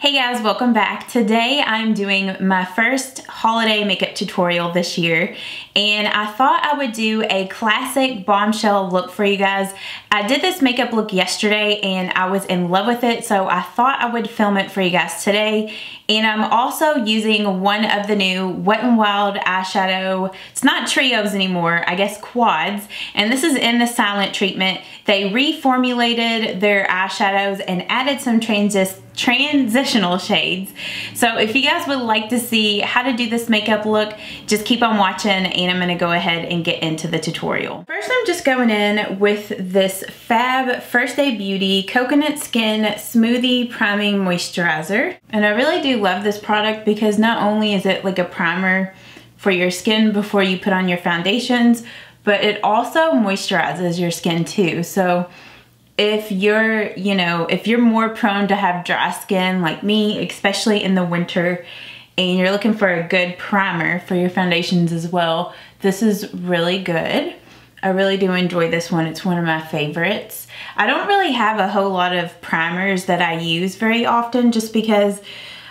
Hey guys, welcome back. Today I'm doing my first holiday makeup tutorial this year, and I thought I would do a classic Bombshell look for you guys. I did this makeup look yesterday and I was in love with it, so I thought I would film it for you guys today. And I'm also using one of the new Wet n Wild eyeshadow. It's not trios anymore, I guess quads, and this is in the silent treatment. They reformulated their eyeshadows and added some transitional shades. So if you guys would like to see how to do this makeup look, just keep on watching and I'm gonna go ahead and get into the tutorial. First, I'm just going in with this Fab First Day Beauty Coconut Skin Smoothie Priming Moisturizer. And I really do love this product because not only is it like a primer for your skin before you put on your foundations, but it also moisturizes your skin too. So if you're, if you're more prone to have dry skin like me, especially in the winter, and you're looking for a good primer for your foundations as well, this is really good. I really do enjoy this one. It's one of my favorites. I don't really have a whole lot of primers that I use very often just because,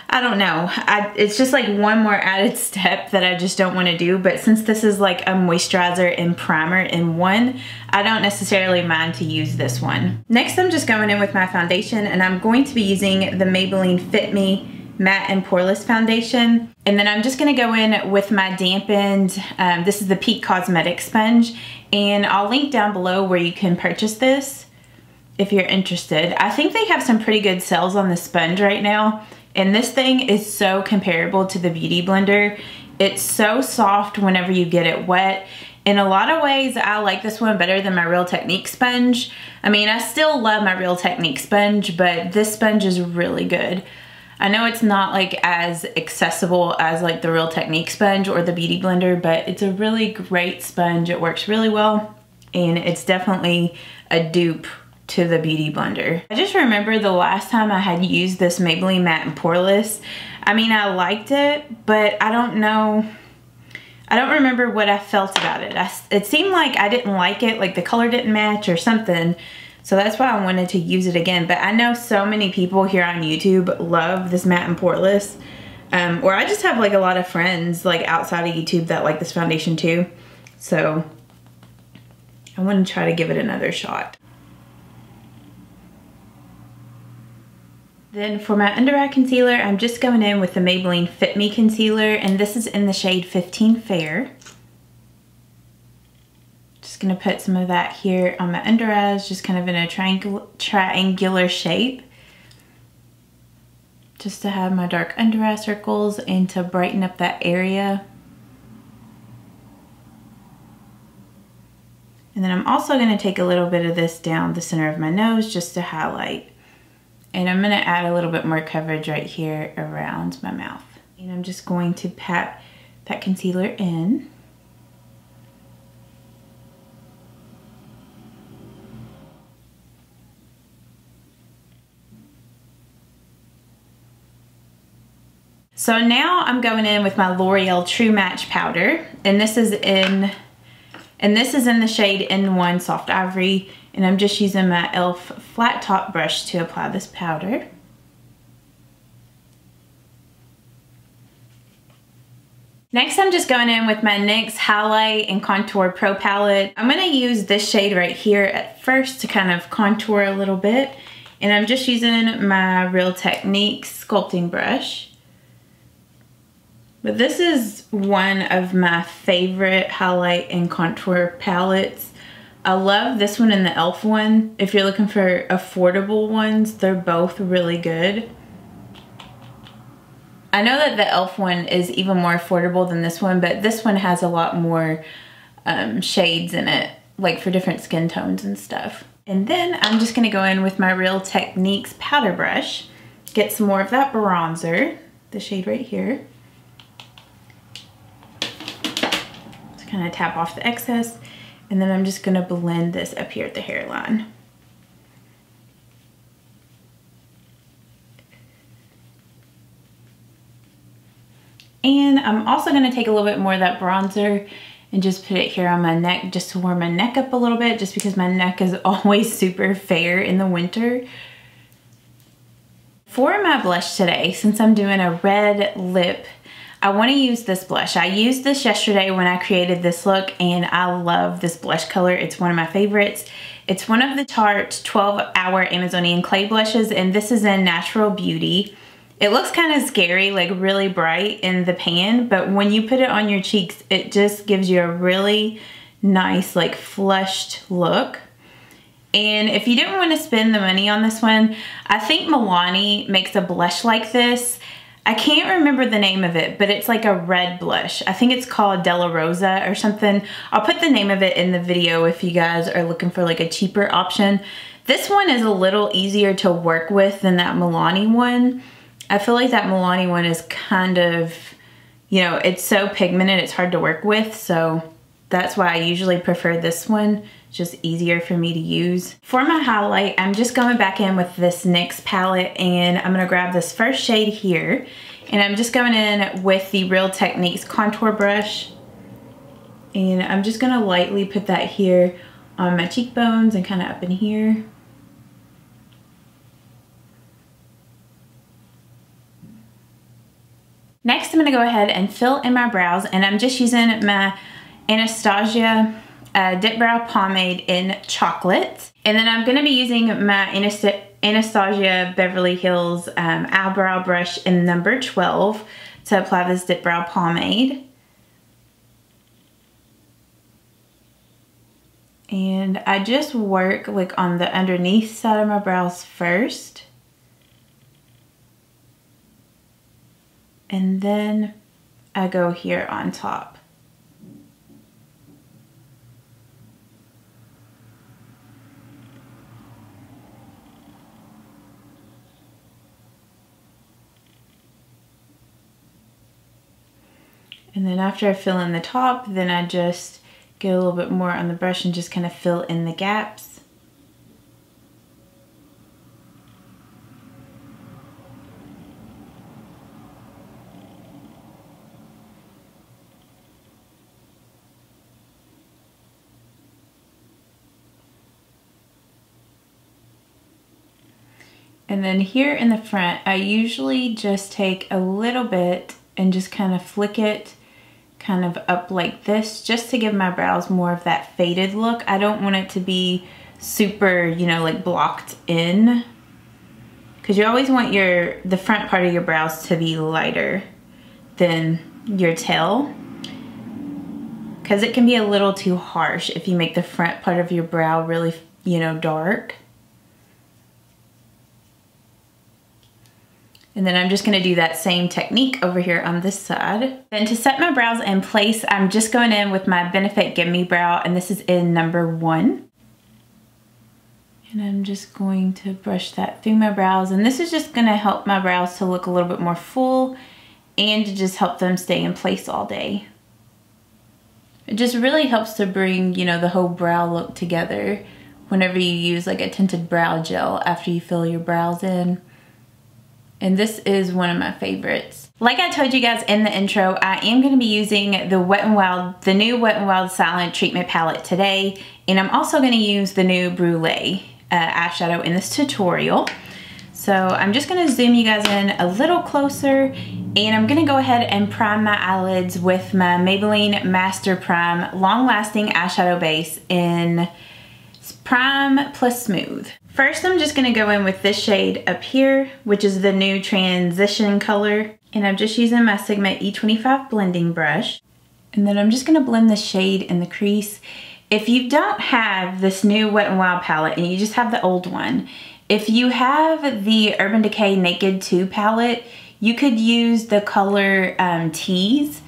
I don't know, it's just like one more added step that I just don't want to do. But since this is like a moisturizer and primer in one, I don't necessarily mind to use this one. Next, I'm just going in with my foundation, and I'm going to be using the Maybelline Fit Me Matte and Poreless Foundation. And then I'm just going to go in with my dampened, this is the Peak Cosmetics sponge, and I'll link down below where you can purchase this if you're interested. I think they have some pretty good sales on the sponge right now. And this thing is so comparable to the Beauty Blender. It's so soft whenever you get it wet. In a lot of ways, I like this one better than my Real Technique sponge. I mean, I still love my Real Technique sponge, but this sponge is really good. I know it's not like as accessible as like the Real Technique sponge or the Beauty Blender, but it's a really great sponge. It works really well, and it's definitely a dupe to the Beauty Blender. I just remember the last time I had used this Maybelline Matte and Poreless. I mean, I liked it, but I don't know. I don't remember what I felt about it. It seemed like I didn't like it, like the color didn't match or something. So that's why I wanted to use it again. But I know so many people here on YouTube love this Matte and Poreless. Or I just have like a lot of friends like outside of YouTube that like this foundation too. So I want to try to give it another shot. Then for my under eye concealer, I'm just going in with the Maybelline Fit Me Concealer, and this is in the shade 15 Fair. Just gonna put some of that here on my under eyes, just kind of in a triangular shape. Just to have my dark under eye circles and to brighten up that area. And then I'm also gonna take a little bit of this down the center of my nose just to highlight. And I'm gonna add a little bit more coverage right here around my mouth. And I'm just going to pat that concealer in. So now I'm going in with my L'Oreal True Match powder, and this is in the shade N1 Soft Ivory. And I'm just using my e.l.f. flat top brush to apply this powder. Next, I'm just going in with my NYX Highlight and Contour Pro Palette. I'm gonna use this shade right here at first to kind of contour a little bit. And I'm just using my Real Technique sculpting brush. But this is one of my favorite highlight and contour palettes. I love this one and the e.l.f. one. If you're looking for affordable ones, they're both really good. I know that the e.l.f. one is even more affordable than this one, but this one has a lot more shades in it, like for different skin tones and stuff. And then I'm just gonna go in with my Real Techniques powder brush, get some more of that bronzer, the shade right here. Just kind of tap off the excess. And then I'm just gonna blend this up here at the hairline. And I'm also gonna take a little bit more of that bronzer and just put it here on my neck just to warm my neck up a little bit, just because my neck is always super fair in the winter. For my blush today, since I'm doing a red lip, I want to use this blush. I used this yesterday when I created this look, and I love this blush color. It's one of my favorites. It's one of the Tarte 12-Hour Amazonian Clay blushes, and this is in Natural Beauty. It looks kind of scary, like really bright in the pan, but when you put it on your cheeks, it just gives you a really nice, like flushed look. And if you didn't want to spend the money on this one, I think Milani makes a blush like this. I can't remember the name of it, but it's like a red blush. I think it's called Della Rosa or something. I'll put the name of it in the video if you guys are looking for like a cheaper option. This one is a little easier to work with than that Milani one. I feel like that Milani one is kind of, you know, it's so pigmented, it's hard to work with, so that's why I usually prefer this one. It's just easier for me to use. For my highlight, I'm just going back in with this NYX palette, and I'm gonna grab this first shade here, and I'm just going in with the Real Techniques contour brush, and I'm just gonna lightly put that here on my cheekbones and kind of up in here. Next, I'm gonna go ahead and fill in my brows, and I'm just using my Anastasia Dip Brow Pomade in Chocolate. And then I'm gonna be using my Anastasia Beverly Hills Eyebrow Brush in number 12 to apply this Dip Brow Pomade. And I just work like on the underneath side of my brows first. And then I go here on top. And then after I fill in the top, then I just get a little bit more on the brush and just kind of fill in the gaps. And then here in the front, I usually just take a little bit and just kind of flick it kind of up like this, just to give my brows more of that faded look. I don't want it to be super, you know, like blocked in, because you always want the front part of your brows to be lighter than your tail, because it can be a little too harsh if you make the front part of your brow really, you know, dark. And then I'm just gonna do that same technique over here on this side. Then to set my brows in place, I'm just going in with my Benefit Gimme Brow, and this is in number 1. And I'm just going to brush that through my brows. And this is just gonna help my brows to look a little bit more full and to just help them stay in place all day. It just really helps to bring, you know, the whole brow look together whenever you use like a tinted brow gel after you fill your brows in. And this is one of my favorites. Like I told you guys in the intro, I am going to be using the new Wet n Wild Silent Treatment Palette today. And I'm also going to use the new Brulee eyeshadow in this tutorial. So I'm just going to zoom you guys in a little closer. And I'm going to go ahead and prime my eyelids with my Maybelline Master Prime Long Lasting Eyeshadow Base in Prime plus Smooth. First, I'm just gonna go in with this shade up here, which is the new transition color. And I'm just using my Sigma E25 blending brush. And then I'm just gonna blend the shade in the crease. If you don't have this new Wet n Wild palette and you just have the old one, if you have the Urban Decay Naked 2 palette, you could use the color Tease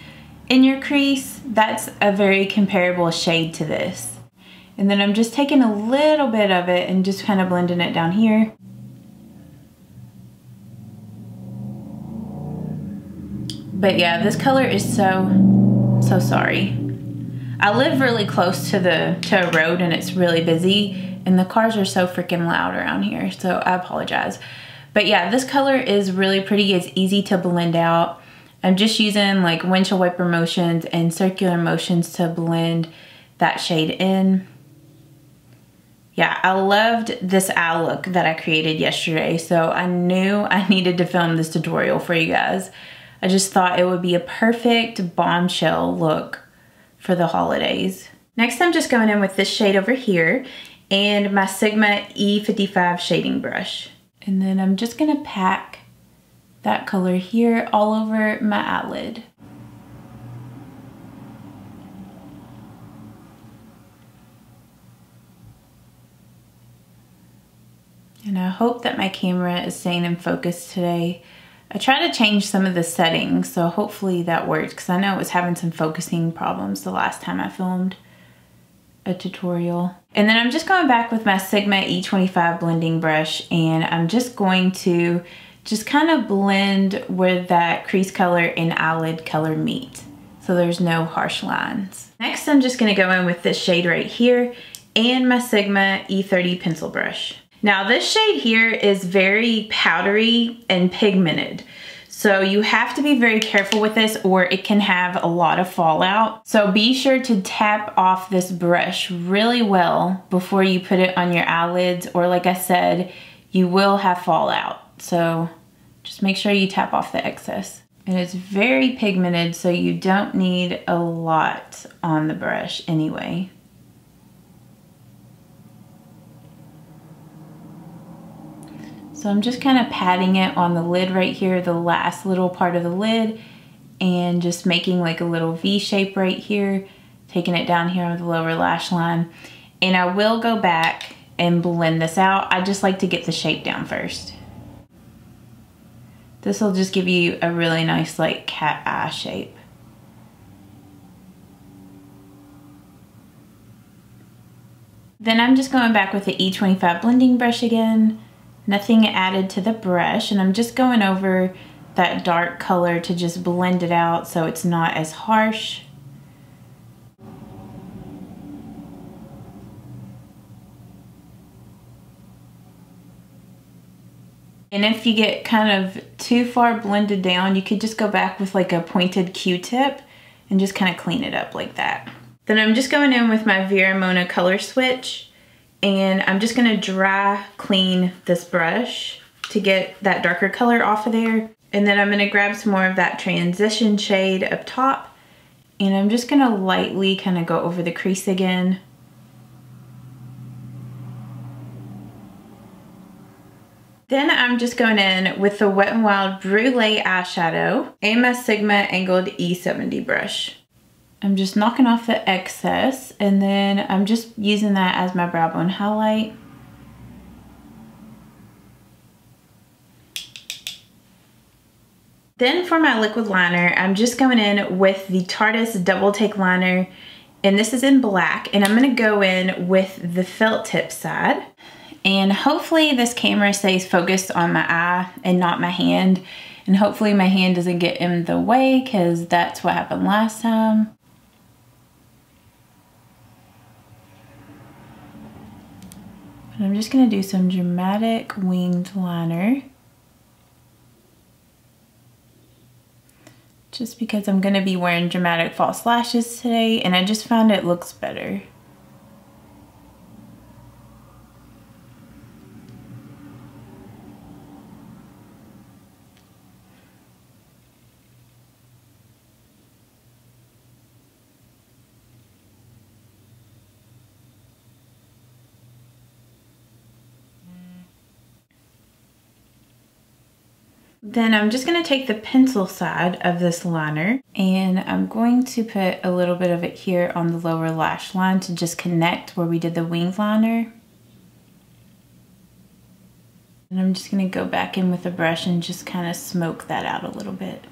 in your crease. That's a very comparable shade to this. And then I'm just taking a little bit of it and just kind of blending it down here. But yeah, this color is so sorry. I live really close to a road and it's really busy and the cars are so freaking loud around here, so I apologize. But yeah, this color is really pretty. It's easy to blend out. I'm just using like windshield wiper motions and circular motions to blend that shade in. Yeah, I loved this eye look that I created yesterday, so I knew I needed to film this tutorial for you guys. I just thought it would be a perfect bombshell look for the holidays. Next, I'm just going in with this shade over here and my Sigma E55 shading brush. And then I'm just gonna pack that color here all over my eyelid. And I hope that my camera is staying in focus today. I tried to change some of the settings, so hopefully that worked, because I know it was having some focusing problems the last time I filmed a tutorial. And then I'm just going back with my Sigma E25 blending brush, and I'm just going to just kind of blend where that crease color and eyelid color meet, so there's no harsh lines. Next, I'm just gonna go in with this shade right here and my Sigma E30 pencil brush. Now this shade here is very powdery and pigmented, so you have to be very careful with this or it can have a lot of fallout. So be sure to tap off this brush really well before you put it on your eyelids, or like I said, you will have fallout. So just make sure you tap off the excess. And it's very pigmented, so you don't need a lot on the brush anyway. So I'm just kind of patting it on the lid right here, the last little part of the lid, and just making like a little V shape right here, taking it down here on the lower lash line. And I will go back and blend this out. I just like to get the shape down first. This will just give you a really nice like cat eye shape. Then I'm just going back with the E25 blending brush again. Nothing added to the brush, and I'm just going over that dark color to just blend it out so it's not as harsh. And if you get kind of too far blended down, you could just go back with like a pointed Q-tip and just kind of clean it up like that. Then I'm just going in with my Vera Mona color switch, and I'm just gonna dry clean this brush to get that darker color off of there. And then I'm gonna grab some more of that transition shade up top, and I'm just gonna lightly kind of go over the crease again. Then I'm just going in with the Wet n Wild Brulee eyeshadow and my Sigma angled E70 brush. I'm just knocking off the excess, and then I'm just using that as my brow bone highlight. Then for my liquid liner, I'm just going in with the Tarte Double Take Liner, and this is in black, and I'm gonna go in with the felt tip side. And hopefully this camera stays focused on my eye and not my hand, and hopefully my hand doesn't get in the way, because that's what happened last time. And I'm just gonna do some dramatic winged liner, just because I'm gonna be wearing dramatic false lashes today, and I just found it looks better. Then I'm just gonna take the pencil side of this liner, and I'm going to put a little bit of it here on the lower lash line to just connect where we did the winged liner. And I'm just gonna go back in with the brush and just kind of smoke that out a little bit.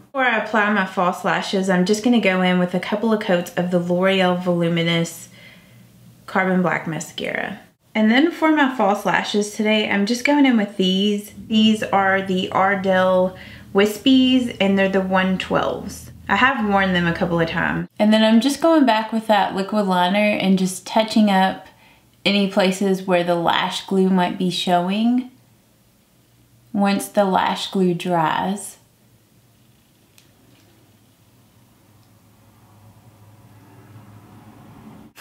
Before I apply my false lashes, I'm just gonna go in with a couple of coats of the Loreal Voluminous Carbon Black Mascara. And then for my false lashes today, I'm just going in with these. These are the Ardell Wispies, and they're the 112s. I have worn them a couple of times. And then I'm just going back with that liquid liner and just touching up any places where the lash glue might be showing once the lash glue dries.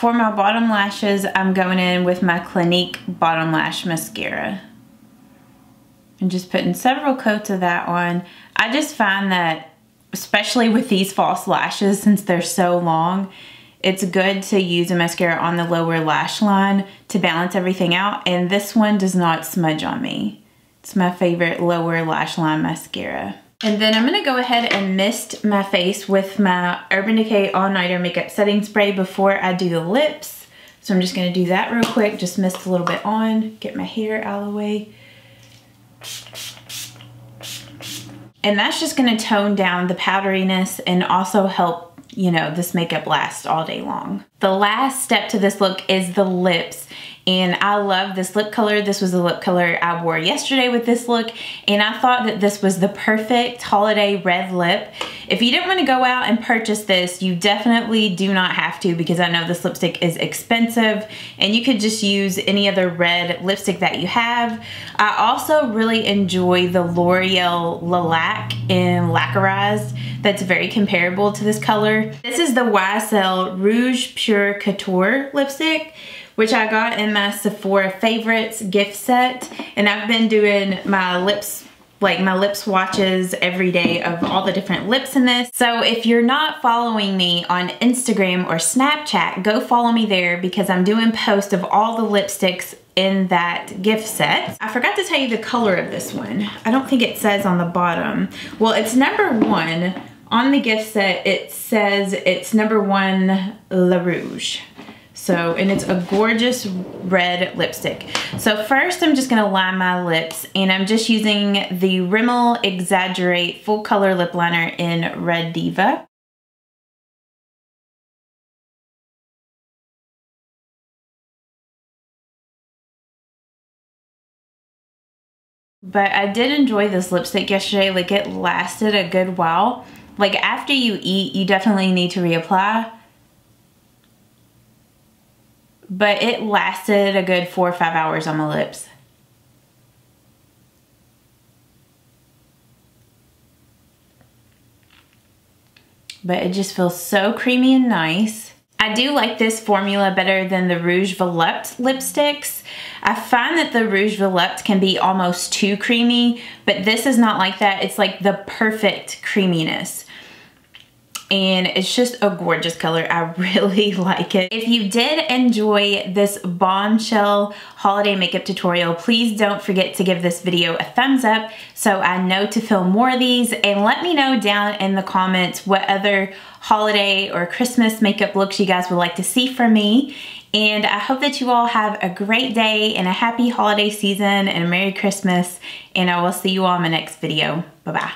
for my bottom lashes, I'm going in with my Clinique Bottom Lash Mascara. And just putting several coats of that on. I just find that, especially with these false lashes, since they're so long, it's good to use a mascara on the lower lash line to balance everything out. And this one does not smudge on me. It's my favorite lower lash line mascara. And then I'm gonna go ahead and mist my face with my Urban Decay All Nighter Makeup Setting Spray before I do the lips. So I'm just gonna do that real quick, just mist a little bit on, get my hair out of the way. And that's just gonna tone down the powderiness and also help, you know, this makeup last all day long. The last step to this look is the lips. And I love this lip color. This was the lip color I wore yesterday with this look. And I thought that this was the perfect holiday red lip. If you didn't want to go out and purchase this, you definitely do not have to, because I know this lipstick is expensive and you could just use any other red lipstick that you have. I also really enjoy the L'Oreal Lilac in Lacquerized. That's very comparable to this color. This is the YSL Rouge Pure Couture lipstick, which I got in my Sephora Favorites gift set. And I've been doing my lips, like my lip swatches every day of all the different lips in this. So if you're not following me on Instagram or Snapchat, go follow me there, because I'm doing posts of all the lipsticks in that gift set. I forgot to tell you the color of this one. I don't think it says on the bottom. Well, it's #1. On the gift set, it says it's #1 Le Rouge. So, and it's a gorgeous red lipstick. So first I'm just gonna line my lips, and I'm just using the Rimmel Exaggerate Full Color Lip Liner in Red Diva. But I did enjoy this lipstick yesterday. Like, it lasted a good while. Like, after you eat, you definitely need to reapply. But it lasted a good 4 or 5 hours on my lips. But it just feels so creamy and nice. I do like this formula better than the Rouge Volupte lipsticks. I find that the Rouge Volupte can be almost too creamy, but this is not like that. It's like the perfect creaminess. And it's just a gorgeous color. I really like it. If you did enjoy this Bombshell holiday makeup tutorial, please don't forget to give this video a thumbs up so I know to film more of these, and let me know down in the comments what other holiday or Christmas makeup looks you guys would like to see from me. And I hope that you all have a great day and a happy holiday season and a Merry Christmas, and I will see you all in my next video. Bye-bye.